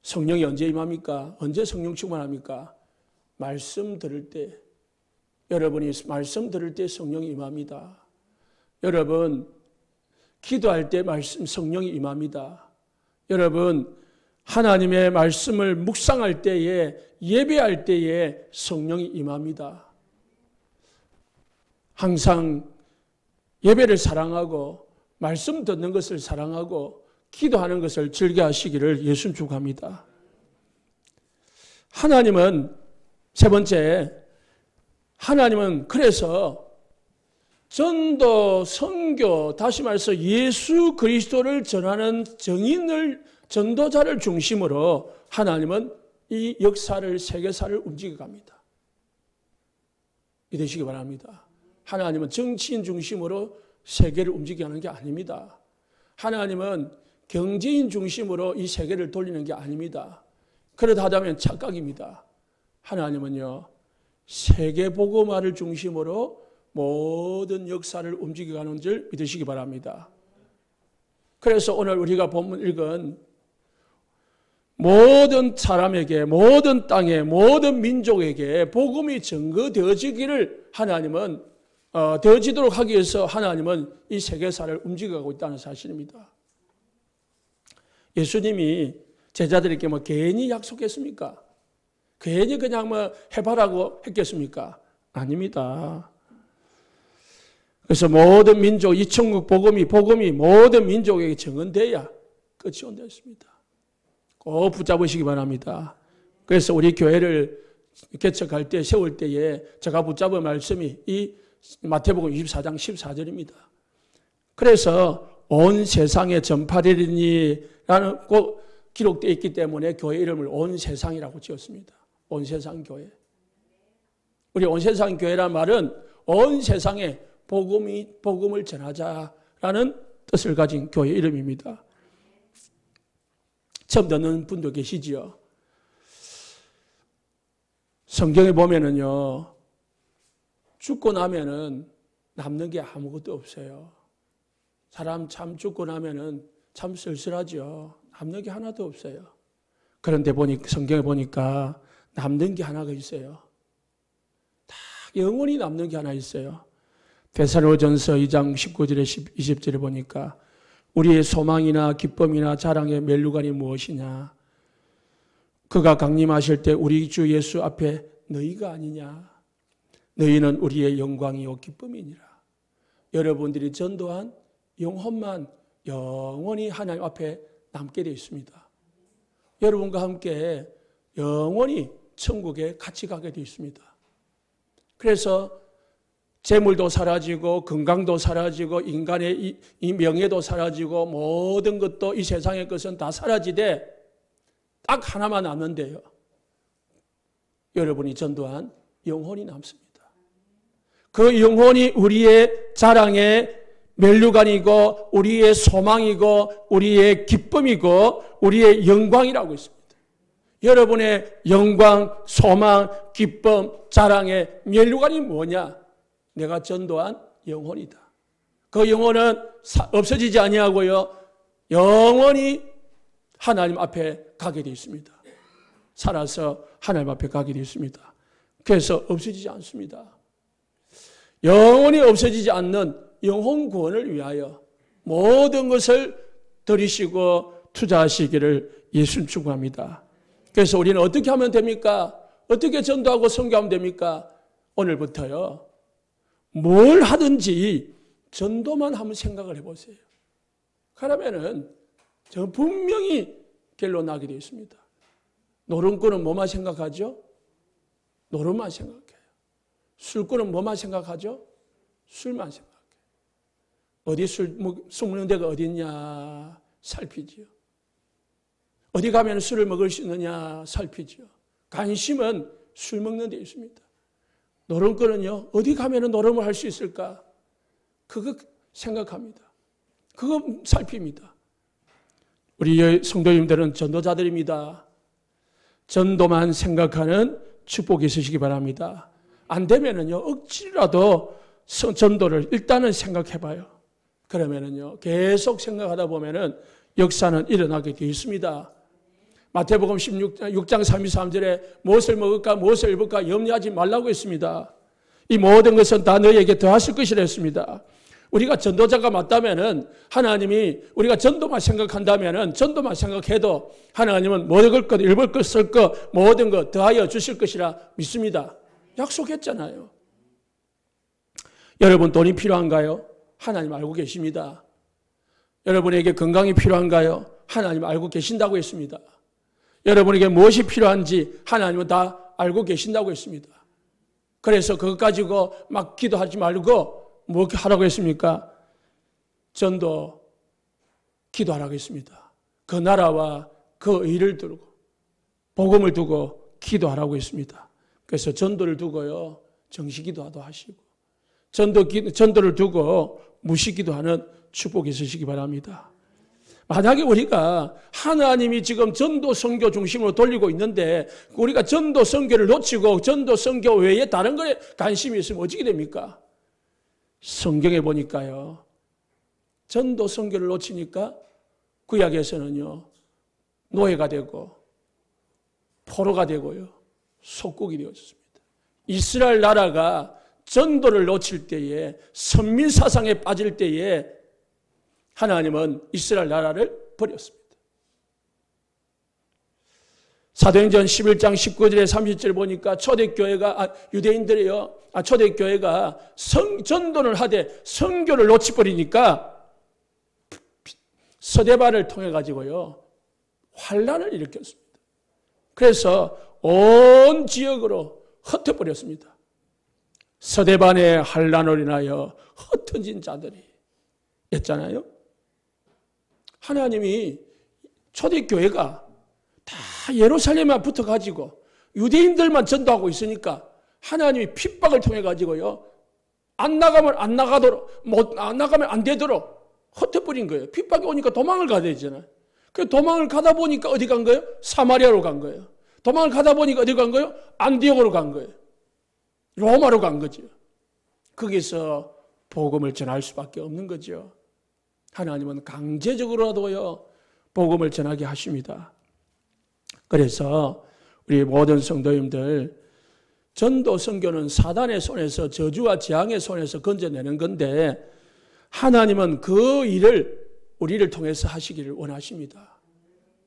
성령이 언제 임합니까? 언제 성령 충만합니까? 말씀 들을 때, 여러분이 말씀 들을 때 성령이 임합니다. 여러분 기도할 때 성령이 임합니다. 여러분 하나님의 말씀을 묵상할 때에, 예배할 때에 성령이 임합니다. 항상 예배를 사랑하고 말씀 듣는 것을 사랑하고 기도하는 것을 즐겨하시기를 예수님 축복합니다. 하나님은 세 번째, 하나님은 그래서 전도, 선교, 다시 말해서 예수 그리스도를 전하는 전도자를 중심으로 하나님은 이 역사를, 세계사를 움직여갑니다. 믿으시기 바랍니다. 하나님은 정치인 중심으로 세계를 움직이는 게 아닙니다. 하나님은 경제인 중심으로 이 세계를 돌리는 게 아닙니다. 그러다 하다면 착각입니다. 하나님은요, 세계복음화를 중심으로 모든 역사를 움직여가는 줄 믿으시기 바랍니다. 그래서 오늘 우리가 본문 읽은 모든 사람에게, 모든 땅에, 모든 민족에게 복음이 증거되어지기를 하나님은 되어지도록 하기 위해서 하나님은 이 세계사를 움직여가고 있다는 사실입니다. 예수님이 제자들에게 뭐 괜히 약속했습니까? 괜히 그냥 뭐 해봐라고 했겠습니까? 아닙니다. 그래서 모든 민족, 이 천국 복음이 모든 민족에게 증언돼야 끝이 온다 했습니다. 꼭 붙잡으시기 바랍니다. 그래서 우리 교회를 개척할 때, 세울 때에 제가 붙잡은 말씀이 이 마태복음 24장 14절입니다. 그래서 온 세상에 전파되리니라는 꼭 기록되어 있기 때문에 교회 이름을 온 세상이라고 지었습니다. 온 세상 교회. 우리 온 세상 교회란 말은 온 세상에 복음을 전하자라는 뜻을 가진 교회 이름입니다. 처음 듣는 분도 계시지요. 성경에 보면은요, 죽고 나면은 남는 게 아무것도 없어요. 사람 참 죽고 나면은 참 쓸쓸하죠. 남는 게 하나도 없어요. 그런데 성경에 보니까 남는 게 하나가 있어요. 다 영원히 남는 게 하나 있어요. 데살로니가전서 2장 19절에 20절에 보니까 우리의 소망이나 기쁨이나 자랑의 멸류관이 무엇이냐? 그가 강림하실 때 우리 주 예수 앞에 너희가 아니냐? 너희는 우리의 영광이요 기쁨이니라. 여러분들이 전도한 영혼만 영원히 하나님 앞에 남게 되어 있습니다. 여러분과 함께 영원히 천국에 같이 가게 되어 있습니다. 그래서 재물도 사라지고 건강도 사라지고 인간의 이 명예도 사라지고 모든 것도 이 세상의 것은 다 사라지되 딱 하나만 남는데요. 여러분이 전도한 영혼이 남습니다. 그 영혼이 우리의 자랑의 면류관이고 우리의 소망이고 우리의 기쁨이고 우리의 영광이라고 있습니다. 여러분의 영광, 소망, 기쁨, 자랑의 면류관이 뭐냐? 내가 전도한 영혼이다. 그 영혼은 없어지지 아니하고요. 영원히 하나님 앞에 가게 되어 있습니다. 살아서 하나님 앞에 가게 되어 있습니다. 그래서 없어지지 않습니다. 영원히 없어지지 않는 영혼 구원을 위하여 모든 것을 들이시고 투자하시기를 예수님 축복합니다. 그래서 우리는 어떻게 하면 됩니까? 어떻게 전도하고 선교하면 됩니까? 오늘부터요. 뭘 하든지 전도만 한번 생각을 해보세요. 그러면은 저 분명히 결론 나게 되어 있습니다. 노름꾼은 뭐만 생각하죠? 노름만 생각해요. 술꾼은 뭐만 생각하죠? 술만 생각해요. 어디 술 먹는 데가 어디 있냐 살피지요. 어디 가면 술을 먹을 수 있느냐 살피지요. 관심은 술 먹는 데 있습니다. 노름꾼은요, 어디 가면 노름을 할 수 있을까? 그거 생각합니다. 그거 살핍니다. 우리 성도님들은 전도자들입니다. 전도만 생각하는 축복이 있으시기 바랍니다. 안 되면은요, 억지라도 전도를 일단은 생각해봐요. 그러면은요, 계속 생각하다 보면은 역사는 일어나게 되어 있습니다. 마태복음 6장 33절에 무엇을 먹을까 무엇을 입을까 염려하지 말라고 했습니다. 이 모든 것은 다 너희에게 더하실 것이라 했습니다. 우리가 전도자가 맞다면은 하나님이 우리가 전도만 생각한다면은 전도만 생각해도 하나님은 먹을 것, 입을 것, 쓸 것 모든 것 더하여 주실 것이라 믿습니다. 약속했잖아요. 여러분 돈이 필요한가요? 하나님 알고 계십니다. 여러분에게 건강이 필요한가요? 하나님 알고 계신다고 했습니다. 여러분에게 무엇이 필요한지 하나님은 다 알고 계신다고 했습니다. 그래서 그것 가지고 막 기도하지 말고 뭐 하라고 했습니까? 전도 기도하라고 했습니다. 그 나라와 그 의를 두고 복음을 두고 기도하라고 했습니다. 그래서 전도를 두고요. 정시기도도 하시고 전도를 두고 무시기도하는 축복이 있으시기 바랍니다. 만약에 우리가 하나님이 지금 전도 선교 중심으로 돌리고 있는데 우리가 전도 선교를 놓치고 전도 선교 외에 다른 거에 관심이 있으면 어떻게 됩니까? 성경에 보니까요. 전도 선교를 놓치니까 구약에서는요. 노예가 되고 포로가 되고요. 속국이 되었습니다. 이스라엘 나라가 전도를 놓칠 때에 선민사상에 빠질 때에 하나님은 이스라엘 나라를 버렸습니다. 사도행전 11장 19절에 30절 보니까 초대교회가 유대인들이요. 초대교회가 전도를 하되 선교를 놓쳐버리니까 서대반을 통해 가지고요. 환란을 일으켰습니다. 그래서 온 지역으로 흩어버렸습니다. 서대반의 환란으로 인하여 흩어진 자들이 있잖아요. 하나님이 초대교회가 다 예루살렘만 붙어가지고 유대인들만 전도하고 있으니까 하나님이 핍박을 통해 가지고요. 안 나가면 안 되도록 흩어버린 거예요. 핍박이 오니까 도망을 가야 되잖아요. 그 도망을 가다 보니까 어디 간 거예요? 사마리아로 간 거예요. 도망을 가다 보니까 어디 간 거예요? 안디옥으로 간 거예요. 로마로 간 거죠. 거기서 복음을 전할 수밖에 없는 거죠. 하나님은 강제적으로라도요 복음을 전하게 하십니다. 그래서 우리 모든 성도님들 전도 선교는 사단의 손에서 저주와 재앙의 손에서 건져내는 건데 하나님은 그 일을 우리를 통해서 하시기를 원하십니다.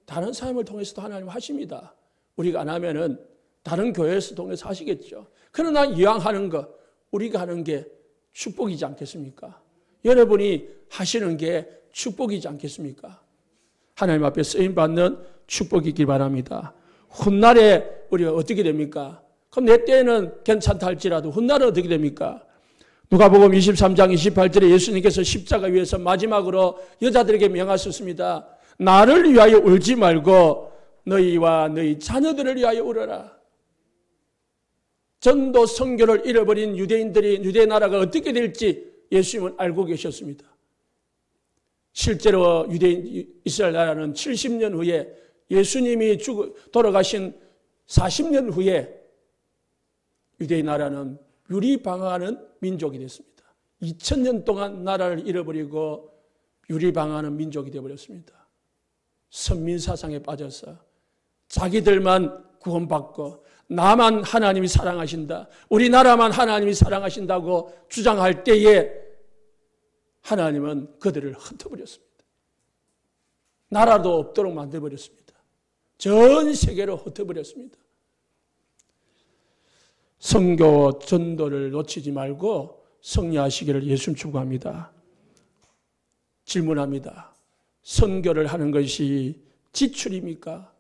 다른 사람을 통해서도 하나님 하십니다. 우리가 안 하면은 다른 교회에서 통해서 하시겠죠. 그러나 이왕 하는 거 우리가 하는 게 축복이지 않겠습니까? 여러분이 하시는 게 축복이지 않겠습니까? 하나님 앞에 쓰임받는 축복이길 바랍니다. 훗날에 우리가 어떻게 됩니까? 그럼 내 때는 괜찮다 할지라도 훗날은 어떻게 됩니까? 누가복음 23장 28절에 예수님께서 십자가 위에서 마지막으로 여자들에게 명하셨습니다. 나를 위하여 울지 말고 너희와 너희 자녀들을 위하여 울어라. 전도 선교를 잃어버린 유대인들이 유대 나라가 어떻게 될지 예수님은 알고 계셨습니다. 실제로 유대인 이스라엘 나라는 70년 후에 예수님이 돌아가신 40년 후에 유대인 나라는 유리방황하는 민족이 됐습니다. 2000년 동안 나라를 잃어버리고 유리방황하는 민족이 되어버렸습니다. 선민사상에 빠져서 자기들만 구원받고 나만 하나님이 사랑하신다, 우리나라만 하나님이 사랑하신다고 주장할 때에 하나님은 그들을 흩어버렸습니다. 나라도 없도록 만들어버렸습니다. 전 세계로 흩어버렸습니다. 선교 전도를 놓치지 말고 승리하시기를 예수님 축복합니다. 질문합니다. 선교를 하는 것이 지출입니까?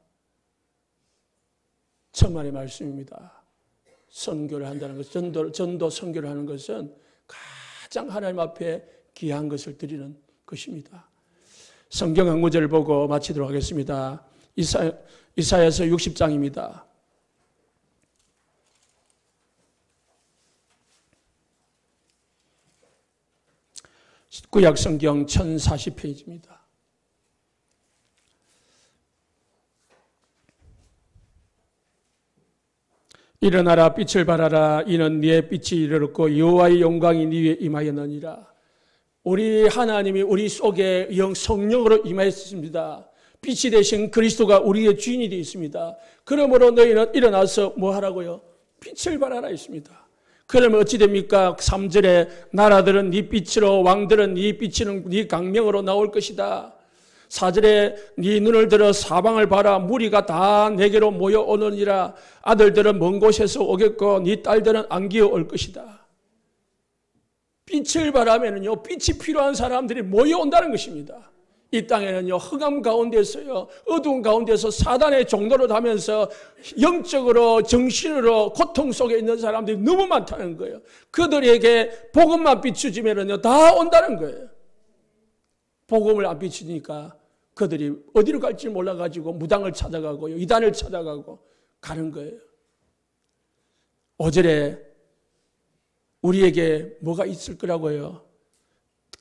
천만의 말씀입니다. 선교를 한다는 것, 전도 선교를 하는 것은 가장 하나님 앞에 귀한 것을 드리는 것입니다. 성경 한 구절을 보고 마치도록 하겠습니다. 이사야서 60장입니다. 구약 성경 1040페이지입니다. 일어나라 빛을 발하라 이는 네 빛이 이르렀고 여호와의 영광이 네 위에 임하였느니라. 우리 하나님이 우리 속에 성령으로 임하였습니다. 빛이 되신 그리스도가 우리의 주인이 되어 있습니다. 그러므로 너희는 일어나서 뭐 하라고요? 빛을 발하라 했습니다. 그러면 어찌 됩니까? 3절에 나라들은 네 빛으로 왕들은 네 빛이는 네 강명으로 나올 것이다. 4절에 네 눈을 들어 사방을 봐라 무리가 다 내게로 모여오느니라. 아들들은 먼 곳에서 오겠고 네 딸들은 안기어 올 것이다. 빛을 바라면은요, 빛이 필요한 사람들이 모여온다는 것입니다. 이 땅에는요, 흑암 가운데서요, 어두운 가운데서 사단의 종노릇 하면서 영적으로, 정신으로 고통 속에 있는 사람들이 너무 많다는 거예요. 그들에게 복음만 비추지면은요, 다 온다는 거예요. 복음을 안 비추니까 그들이 어디로 갈지 몰라가지고 무당을 찾아가고요, 이단을 찾아가고 가는 거예요. 5절에 우리에게 뭐가 있을 거라고요?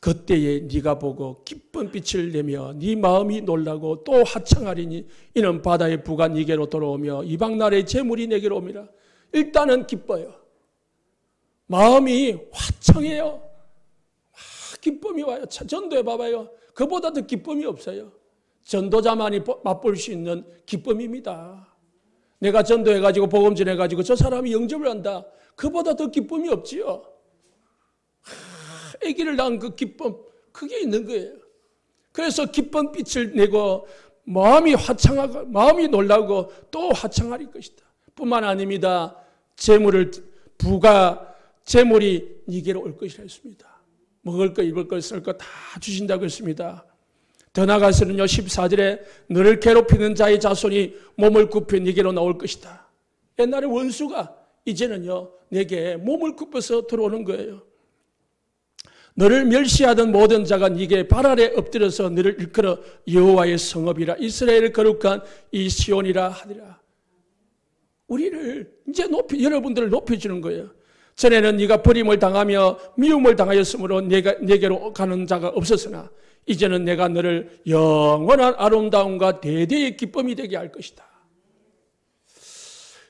그때에 네가 보고 기쁜 빛을 내며 네 마음이 놀라고 또 하청하리니 이는 바다의 부가 네게로 돌아오며 이방 나라의 재물이 내게로 옵니다. 일단은 기뻐요. 마음이 화청해요. 기쁨이 와요. 전도해 봐봐요. 그보다 더 기쁨이 없어요. 전도자만이 맛볼 수 있는 기쁨입니다. 내가 전도해가지고 복음 전해가지고 저 사람이 영접을 한다. 그보다 더 기쁨이 없지요. 아기를 낳은 그 기쁨, 그게 있는 거예요. 그래서 기쁜 빛을 내고 마음이 화창하고 마음이 놀라고 또 화창할 것이다. 뿐만 아닙니다. 재물이 네게로 올 것이라 했습니다. 먹을 것, 입을 것, 쓸 것 다 주신다고 했습니다. 더 나아가서는요, 14절에 너를 괴롭히는 자의 자손이 몸을 굽혀 네게로 나올 것이다. 옛날에 원수가 이제는요, 내게 몸을 굽혀서 들어오는 거예요. 너를 멸시하던 모든 자가 네게 발 아래 엎드려서 너를 일컬어 여호와의 성읍이라 이스라엘의 거룩한 이 시온이라 하리라. 우리를 이제 여러분들을 높여주는 거예요. 전에는 네가 버림을 당하며 미움을 당하였으므로 내게로 가는 자가 없었으나 이제는 내가 너를 영원한 아름다움과 대대의 기쁨이 되게 할 것이다.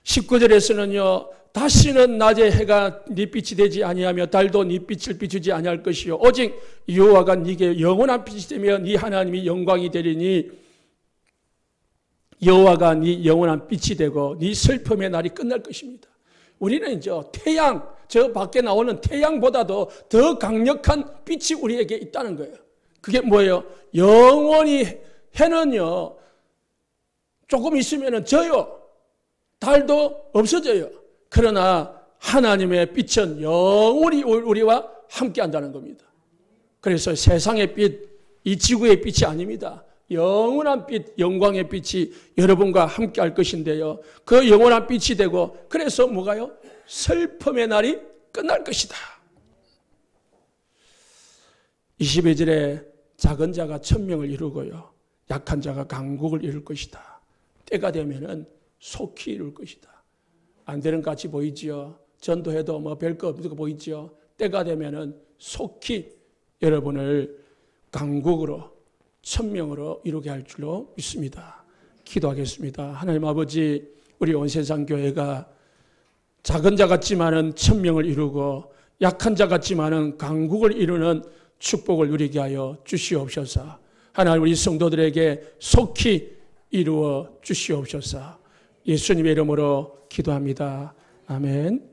19절에서는요. 다시는 낮에 해가 네 빛이 되지 아니하며 달도 네 빛을 비추지 아니할 것이요 오직 여호와가 네게 영원한 빛이 되며 네 하나님이 영광이 되리니 여호와가 네 영원한 빛이 되고 네 슬픔의 날이 끝날 것입니다. 우리는 이제 태양, 저 밖에 나오는 태양보다도 더 강력한 빛이 우리에게 있다는 거예요. 그게 뭐예요? 영원히 해는요 조금 있으면 져요. 달도 없어져요. 그러나 하나님의 빛은 영원히 우리와 함께 한다는 겁니다. 그래서 세상의 빛, 이 지구의 빛이 아닙니다. 영원한 빛, 영광의 빛이 여러분과 함께 할 것인데요. 그 영원한 빛이 되고, 그래서 뭐가요? 슬픔의 날이 끝날 것이다. 22절에 작은 자가 천명을 이루고요, 약한 자가 강국을 이룰 것이다. 때가 되면은 속히 이룰 것이다. 안 되는 것 같이 보이지요. 전도해도 뭐 별거 없는 거 보이지요. 때가 되면은 속히 여러분을 강국으로, 천명으로 이루게 할 줄로 믿습니다. 기도하겠습니다. 하나님 아버지, 우리 온세상 교회가 작은 자 같지만은 천명을 이루고 약한 자 같지만은 강국을 이루는 축복을 누리게 하여 주시옵소서. 하나님, 우리 성도들에게 속히 이루어 주시옵소서. 예수님의 이름으로 기도합니다. 아멘.